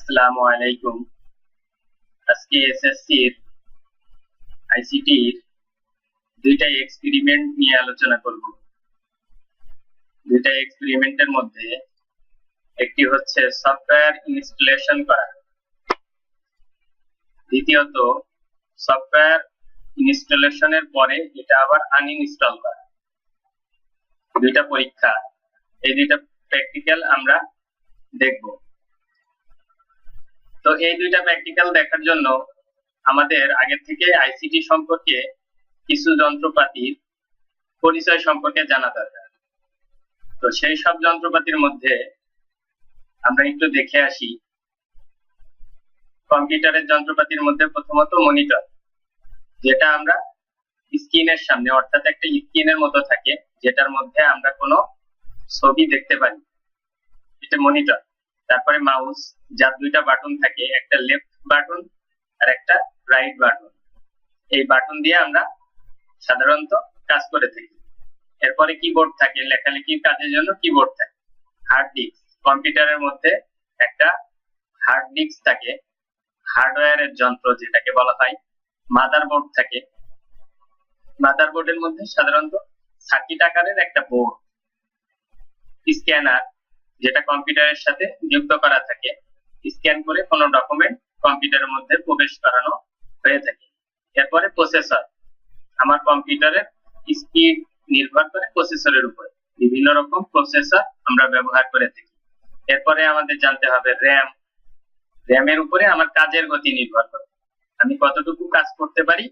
আসসালামু আলাইকুম। আজকে এসএসসির আইসিটির দুইটা এক্সপেরিমেন্ট নিয়ে আলোচনা করব। দুইটা এক্সপেরিমেন্টের মধ্যে একটি হচ্ছে সফটওয়্যার ইনস্টলেশন করা, দ্বিতীয়ত সফটওয়্যার ইনস্টলেশনের পরে এটা আবার আনইনস্টল করা। দুইটা পরীক্ষা, এই দুইটা প্র্যাকটিক্যাল আমরা দেখব। তো এই দুইটা প্র্যাকটিক্যাল দেখার জন্য আমাদের আগে থেকে আইসিটি সম্পর্কে কিছু যন্ত্রপাতির পরিচয় সম্পর্কে জানা দরকার। তো সেই সব যন্ত্রপাতির মধ্যে আমরা একটু দেখে আসি। কম্পিউটারের যন্ত্রপাতির মধ্যে প্রথমত মনিটর, যেটা আমরা স্ক্রিনের সামনে, অর্থাৎ একটা স্ক্রিনের মতো থাকে, যেটার মধ্যে আমরা কোনো ছবি দেখতে পারি, এটা মনিটর। তারপরে মাউস, যার দুইটা বাটন থাকে, একটা লেফট বাটন আর একটা রাইট বাটন। এই বাটন দিয়ে আমরা সাধারণত কাজ করে থাকি। এরপরে কিবোর্ড থাকে, লেখালেখির কাজের জন্য কিবোর্ড থাকে। হার্ড ডিস্ক, কম্পিউটারের মধ্যে একটা হার্ড ডিস্ক থাকে, হার্ডওয়্যারের যন্ত্র যেটাকে বলা হয়। মাদারবোর্ড থাকে, মাদারবোর্ডের মধ্যে সাধারণত সার্কিট আকারের একটা বোর্ড। স্ক্যানার, যেটা কম্পিউটারের সাথে যুক্ত করা থাকে, স্ক্যান করে কোনো ডকুমেন্ট কম্পিউটারের মধ্যে প্রবেশ করানো হয়ে থাকে। এরপরে প্রসেসর, আমার কম্পিউটারের স্পিড নির্ভর করে প্রসেসরের উপরে, বিভিন্ন রকম প্রসেসর আমরা ব্যবহার করে থাকি। এরপরে আমাদের জানতে হবে র্যাম, র্যামের উপরে আমার কাজের গতি নির্ভর করে, আমি কতটুকু কাজ করতে পারি,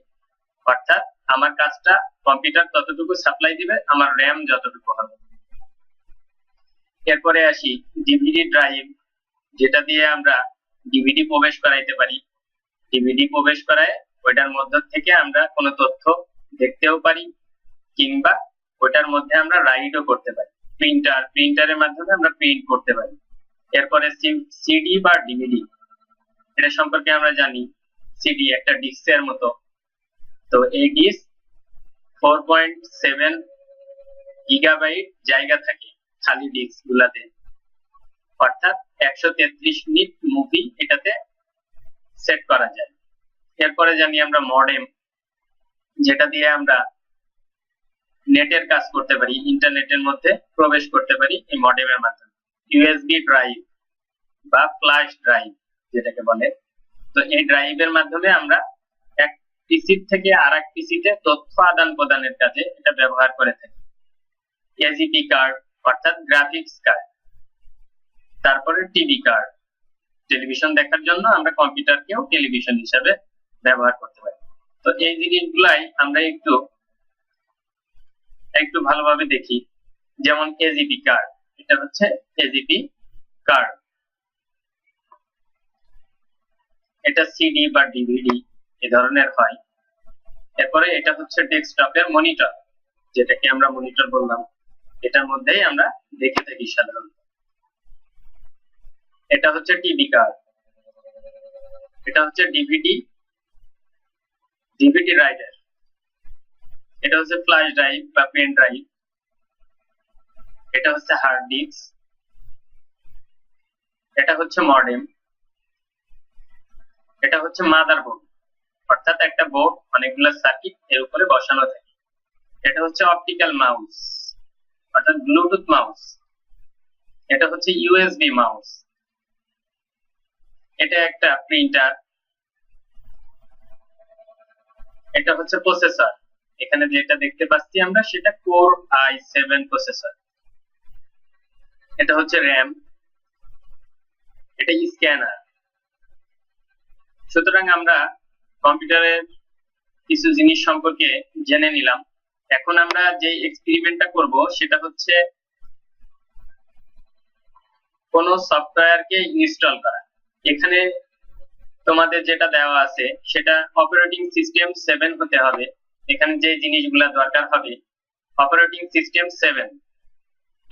অর্থাৎ আমার কাজটা কম্পিউটার ততটুকু সাপ্লাই দিবে, আমার র্যাম যতটুকু হবে। এরপরে আসি ডিভিডি ড্রাইভ, যেটা দিয়ে আমরা ডিভিডি প্রবেশ করাইতে পারি। ডিভিডি প্রবেশ করায় ওইটার মধ্য থেকে আমরা কোনো তথ্য দেখতেও পারি, কিংবা ওটার মধ্যে আমরা রাইটও করতে পারি। প্রিন্টার, প্রিন্টারের মাধ্যমে আমরা প্রিন্ট করতে পারি। এরপরে সিডি বা ডিভিডি, এটা সম্পর্কে আমরা জানি। সিডি একটা ডিস্কের মতো, তো এই ডিস্ক 4.7 গিগাবাইট জায়গা থাকে খালি ডিস্ক গুলাতে, অর্থাৎ 133 মিনিট মুভি এটাতে সেট করা যায়। এরপরে জানি আমরা মডেম, যেটা দিয়ে আমরা নেটের কাজ করতে পারি, ইন্টারনেটের মধ্যে প্রবেশ করতে পারি এই মডেমের মাধ্যমে। ইউএসবি ড্রাইভ বা ফ্ল্যাশ ড্রাইভ যেটাকে বলে, তো এই ড্রাইভের মাধ্যমে আমরা এক পিসি থেকে আরেক পিসিতে তথ্য আদান প্রদানের কাজে এটা ব্যবহার করে থাকি। এজিপি কার্ড, অর্থাৎ গ্রাফিক্স কার্ড। তারপরে টিভি কার্ড, টেলিভিশন দেখার জন্য আমরা কম্পিউটারকেও টেলিভিশন হিসাবে ব্যবহার করতে পারি। তো এই জিনিসগুলাই আমরা একটু ভালোভাবে দেখি। যেমন এজিপি কার্ড, এটা হচ্ছে এজিপি কার্ড, এটা সিডি বা ডিভিডি এই ধরনের হয়। এরপরে এটা হচ্ছে ডেস্কটপের মনিটর, যেটাকে আমরা মনিটর বললাম, এটার মধ্যেই আমরা দেখে থাকি সাধারণত। এটা হচ্ছে টিভি কার্ড, এটা হচ্ছে ডিভিডি রাইডার, এটা হচ্ছে ফ্ল্যাশ ড্রাইভ বা পেন ড্রাইভ, এটা হচ্ছে হার্ড ডিস্ক, এটা হচ্ছে মডেম, এটা হচ্ছে মাদারবোর্ড, অর্থাৎ একটা বোর্ড অনেকগুলো সার্কিট এর উপরে বসানো থাকে। এটা হচ্ছে অপটিক্যাল মাউস, অর্থাৎ ব্লুটুথ মাউস, এটা হচ্ছে ইউএসবি মাউস, এটা একটা প্রিন্টার, এটা হচ্ছে প্রসেসর, এখানে যেটা দেখতে পাচ্ছি আমরা সেটা কোর i7 প্রসেসর, এটা হচ্ছে র্যাম, এটা স্ক্যানার। সুতরাং আমরা কম্পিউটারের কিছু জিনিস সম্পর্কে জেনে নিলাম। এখন আমরা যে এক্সপেরিমেন্টটা করব সেটা হচ্ছে কোন সফটওয়্যারকে ইনস্টল করা। এখানে তোমাদের যেটা দেওয়া আছে সেটা অপারেটিং সিস্টেম 7 হতে হবে। এখানে যে জিনিসগুলা দরকার হবে অপারেটিং সিস্টেম 7।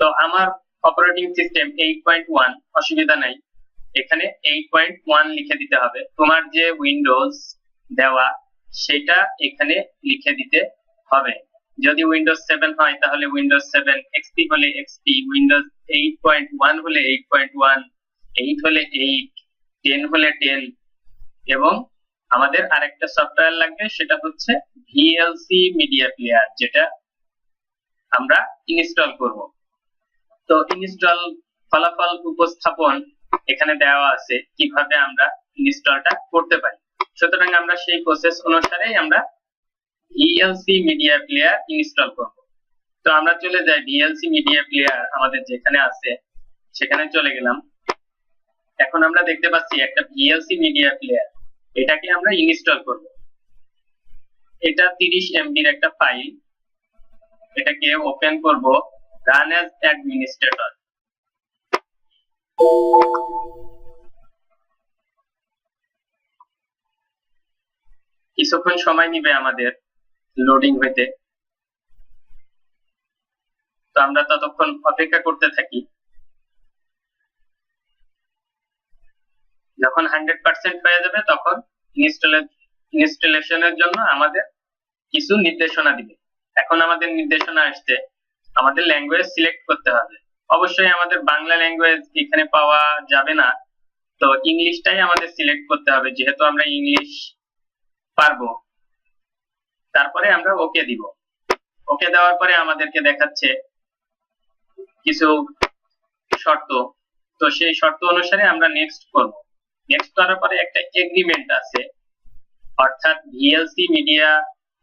তো আমার অপারেটিং সিস্টেম 8.1, অসুবিধা নাই, এখানে 8.1 লিখে দিতে হবে। তোমার যে উইন্ডোজ দেওয়া সেটা এখানে লিখে দিতে হবে। যদি উইন্ডোজ 7 হয় তাহলে উইন্ডোজ 7, এক্সপি হলে এক্সপি, উইন্ডোজ 8.1 হলে 8.1, 8 হলে 8, 10 হলে 10 এবং আমাদের আরেকটা সফটওয়্যার লাগবে, সেটা হচ্ছে ভিএলসি মিডিয়া প্লেয়ার, যেটা আমরা ইনস্টল করব। তো ইনস্টল ফলাফল উপস্থাপন এখানে দেওয়া আছে কিভাবে আমরা ইনস্টলটা করতে পারি। সুতরাং আমরা সেই প্রসেস অনুসারেই আমরা ভিএলসি মিডিয়া প্লেয়ার ইনস্টল করব। তো আমরা চলে যাই ভিএলসি মিডিয়া প্লেয়ার আমাদের যেখানে আছে সেখানে চলে গেলাম। এখন আমরা দেখতে পাচ্ছি একটা ভিএলসি মিডিয়া প্লেয়ার, এটাকে আমরা ইনস্টল করব। এটা 30 এমবির একটা ফাইল, এটাকে ওপেন করব, রান অ্যাজ অ্যাডমিনিস্ট্রেটর। কিছুক্ষণ সময় নিবে আমাদের লোডিং হইতে, তো আমরা ততক্ষণ অপেক্ষা করতে থাকি। যখন 100% হয়ে যাবে তখন ইনস্টলেশনের জন্য আমাদের কিছু নির্দেশনা দিবে। এখন আমাদের নির্দেশনা আসছে, আমাদের ল্যাঙ্গুয়েজ সিলেক্ট করতে হবে। অবশ্যই আমাদের বাংলা ল্যাঙ্গুয়েজ এখানে পাওয়া যাবে না, তো ইংলিশটাই আমাদের সিলেক্ট করতে হবে, যেহেতু আমরা ইংলিশ পারবো। তারপরে আমরা ওকে দিব। ওকে দেওয়ার পরে আমাদেরকে দেখাচ্ছে কিছু শর্ত, তো সেই শর্ত অনুসারে আমরা নেক্সট করব। নেক্সট করার পরে একটা এগ্রিমেন্ট আছে, অর্থাৎ ভিএলসি মিডিয়া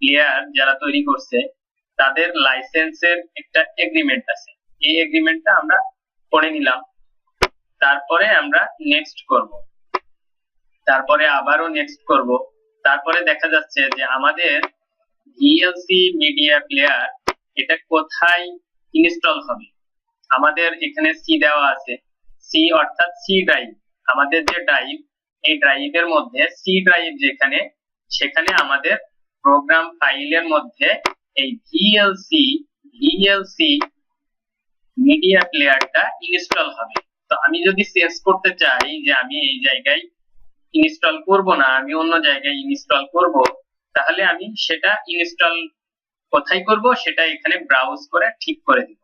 প্লেয়ার যারা তৈরি করছে তাদের লাইসেন্সের একটা এগ্রিমেন্ট আছে। এই এগ্রিমেন্টটা আমরা পড়ে নিলাম, তারপরে আমরা নেক্সট করব, তারপরে আবারও নেক্সট করব। তারপরে দেখা যাচ্ছে যে আমাদের ভিএলসি মিডিয়া প্লেয়ার এটা কোথায় ইনস্টল হবে। আমাদের এখানে সি দেওয়া আছে, সি অর্থাৎ সি ড্রাইভ। আমাদের যে ড্রাইভ, এই ড্রাইভের মধ্যে সি ড্রাইভ যেখানে, সেখানে আমাদের প্রোগ্রাম ফাইলের মধ্যে এই ভিএলসি মিডিয়া প্লেয়ারটা ইনস্টল হবে। তো আমি যদি চেঞ্জ করতে চাই যে আমি এই জায়গায় ইনস্টল করব না, আমি অন্য জায়গায় ইনস্টল করব, তাহলে আমি সেটা ইনস্টল কোথায় করব সেটা এখানে ব্রাউজ করে ঠিক করে দিব।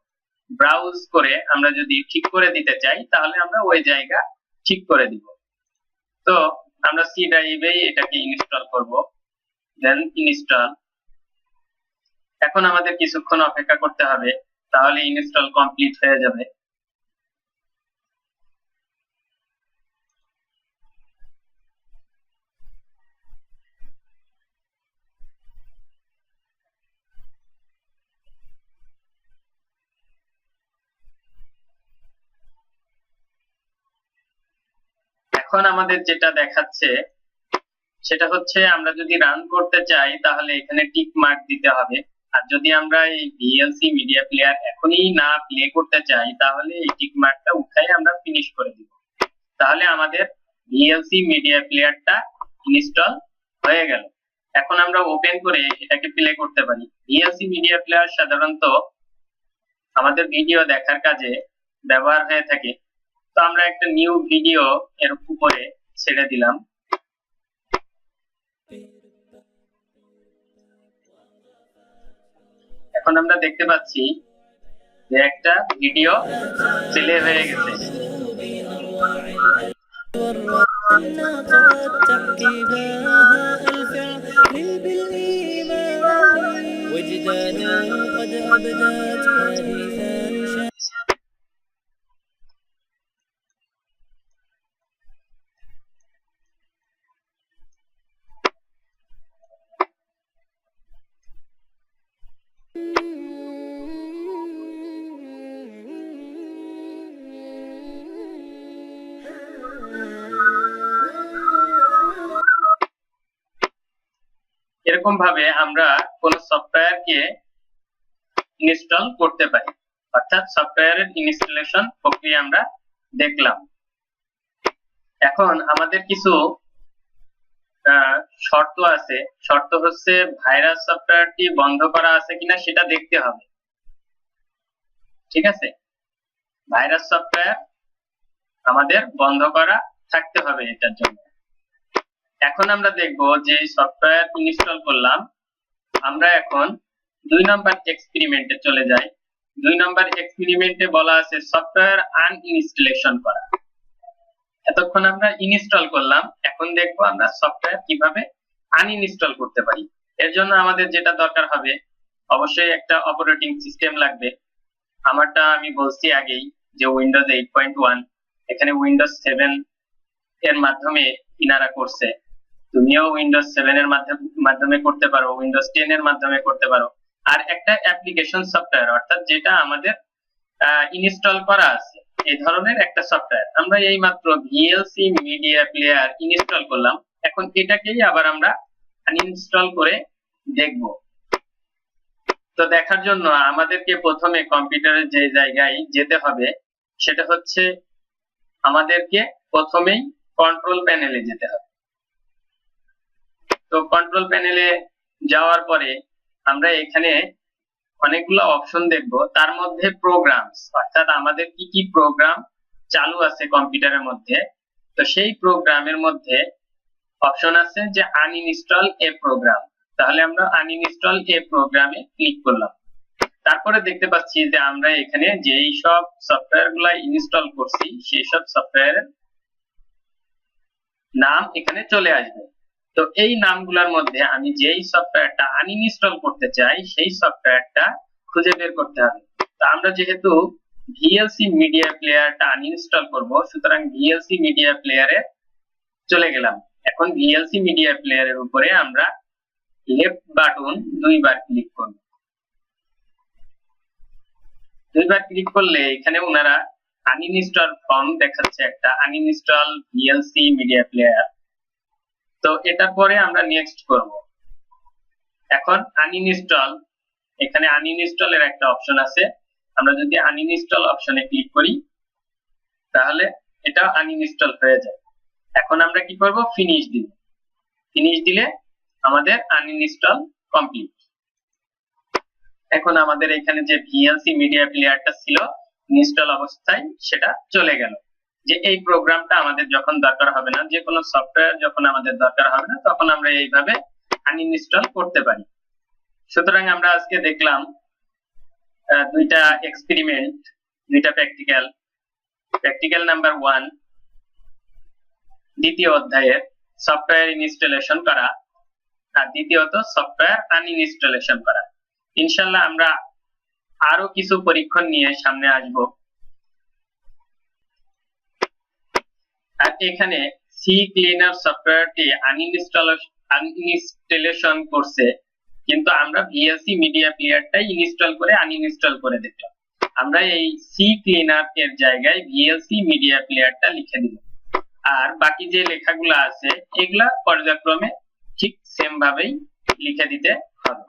ব্রাউজ করে আমরা যদি ঠিক করে দিতে চাই তাহলে আমরা ওই জায়গা ঠিক করে দিব। তো আমরা সি ড্রাইভে এটাকে ইনস্টল করব, দেন ইনস্টল। এখন আমাদের কিছুক্ষণ অপেক্ষা করতে হবে, তাহলে ইনস্টল কমপ্লিট হয়ে যাবে। এখন আমাদের যেটা দেখাচ্ছে সেটা হচ্ছে আমরা যদি রান করতে চাই তাহলে এখানে টিক মার্ক দিতে হবে, আর যদি আমরা এই ভিএলসি মিডিয়া প্লেয়ার এখনই না প্লে করতে চাই তাহলে এই টিক মার্কটা উঠাই আমরা ফিনিশ করে দিব। তাহলে আমাদের ভিএলসি মিডিয়া প্লেয়ারটা ইনস্টল হয়ে গেল। এখন আমরা ওপেন করে এটাকে প্লে করতে পারি। ভিএলসি মিডিয়া প্লেয়ার সাধারণত আমাদের ভিডিও দেখার কাজে ব্যবহার হয়ে থাকে। তো আমরা একটা নিউ ভিডিও এর উপরে ছেড়ে দিলাম। এখন আমরা দেখতে পাচ্ছি যে একটা ভিডিও প্লে হয়ে গেছে। এরকম ভাবে আমরা কোন সফটওয়্যারকে ইনস্টল করতে পারি, অর্থাৎ সফটওয়্যারের ইনস্টলেশন প্রক্রিয়া আমরা দেখলাম। এখন আমাদের কিছু শর্ত আছে। শর্ত হচ্ছে ভাইরাস সফটওয়্যারটি বন্ধ করা আছে কিনা সেটা দেখতে হবে, ঠিক আছে। ভাইরাস সফটওয়্যার আমাদের বন্ধ করা থাকতে হবে এটার জন্য। এখন আমরা দেখব যে সফটওয়্যার ইনস্টল করলাম, আমরা এখন 2 নম্বর এক্সপেরিমেন্টে চলে যাই। 2 নম্বর এক্সপেরিমেন্টে বলা আছে সফটওয়্যার আনইনস্টলেশন করা। এতক্ষণ আমরা ইনস্টল করলাম, এখন দেখবো আমরা সফটওয়্যার কিভাবে আনইনস্টল করতে পারি। এর জন্য আমাদের যেটা দরকার হবে, অবশ্যই একটা অপারেটিং সিস্টেম লাগবে। আমারটা আমি বলছি আগেই যে উইন্ডোজ 8.1, এখানে উইন্ডোজ 7 এর মাধ্যমে ইনারা করছে। তুমিও উইন্ডোজ 7 এর মাধ্যমে করতে পারো, উইন্ডোজ 10 এর মাধ্যমে করতে পারো। আর একটা অ্যাপ্লিকেশন সফটওয়্যার, অর্থাৎ যেটা আমাদের ইনস্টল করা আছে, এই ধরনের একটা সফটওয়্যার। আমরা এই মাত্র ভিএলসি মিডিয়া প্লেয়ার ইনস্টল করলাম, এখন এটাকেই আবার আমরা আনইনস্টল করে দেখব। তো দেখার জন্য আমাদেরকে প্রথমে কম্পিউটারের যে জায়গায় যেতে হবে সেটা হচ্ছে আমাদেরকে প্রথমেই কন্ট্রোল প্যানেলে যেতে হবে। তো কন্ট্রোল প্যানেলে যাওয়ার পরে আমরা এখানে অনেকগুলো অপশন দেখব, তার মধ্যে প্রোগ্রামস, অর্থাৎ আমাদের কি কি প্রোগ্রাম চালু আছে কম্পিউটারের মধ্যে। তো সেই প্রোগ্রামের মধ্যে অপশন আছে যে আনইনস্টল এ প্রোগ্রাম, তাহলে আমরা আনইনস্টল এ প্রোগ্রামে ক্লিক করলাম। তারপরে দেখতে পাচ্ছি যে আমরা এখানে যেই সব সফটওয়্যার গুলা ইনস্টল করছি সেই সব সফটওয়্যারের নাম এখানে চলে আসবে। তো এই নামগুলোর মধ্যে আমি যেই সফটওয়্যারটা আনইনস্টল করতে চাই সেই সফটওয়্যারটা খুঁজে বের করতে হবে। তো আমরা যেহেতু ভিএলসি মিডিয়া প্লেয়ারটা আনইনস্টল করব, সুতরাং ভিএলসি মিডিয়া প্লেয়ারে চলে গেলাম। এখন ভিএলসি মিডিয়া প্লেয়ারের উপরে আমরা লেফট বাটন দুইবার ক্লিক করব। দুইবার ক্লিক করলে এখানে ওনারা আনইনস্টল ফর্ম দেখাচ্ছে, একটা আনইনস্টল ভিএলসি মিডিয়া প্লেয়ার। তো এটার পরে আমরা নেক্সট করব। এখন আনইনস্টল, এখানে আনইনস্টল এর একটা অপশন আছে, আমরা যদি আনইনস্টল অপশনে ক্লিক করি তাহলে এটা আনইনস্টল হয়ে যায়। এখন আমরা কি করব, ফিনিশ দিব। ফিনিশ দিলে আমাদের আনইনস্টল কমপ্লিট। এখন আমাদের এখানে যে ভিএলসি মিডিয়া প্লেয়ারটা ছিল ইনস্টল অবস্থায় সেটা চলে গেল। যে এই প্রোগ্রামটা আমাদের যখন দরকার হবে না, যে কোনো সফটওয়্যার যখন আমাদের দরকার হবে না, তখন আমরা এইভাবে আনইনস্টল করতে পারি। সুতরাং আমরা আজকে দেখলাম দুইটা এক্সপেরিমেন্ট, দুইটা প্র্যাকটিক্যাল। প্র্যাকটিক্যাল নাম্বার 1 দ্বিতীয় অধ্যায়ের সফটওয়্যার ইনস্টলেশন করা, আর দ্বিতীয়ত সফটওয়্যার আনইনস্টলেশন করা। ইনশাআল্লাহ আমরা আরো কিছু পরীক্ষণ নিয়ে সামনে আসব। আর এখানে সি ক্লিনার সফটওয়্যারটি আনইনস্টলেশন করছে, কিন্তু আমরা ভিএলসি মিডিয়া প্লেয়ারটাই ইনস্টল করে আনইনস্টল করে দেখলাম। আমরা এই সি ক্লিনার এর জায়গায় ভিএলসি মিডিয়া প্লেয়ারটা লিখে দিব, আর বাকি যে লেখাগুলো আছে এগুলা পর্যায়ক্রমে ঠিক সেম ভাবেই লিখে দিতে হবে।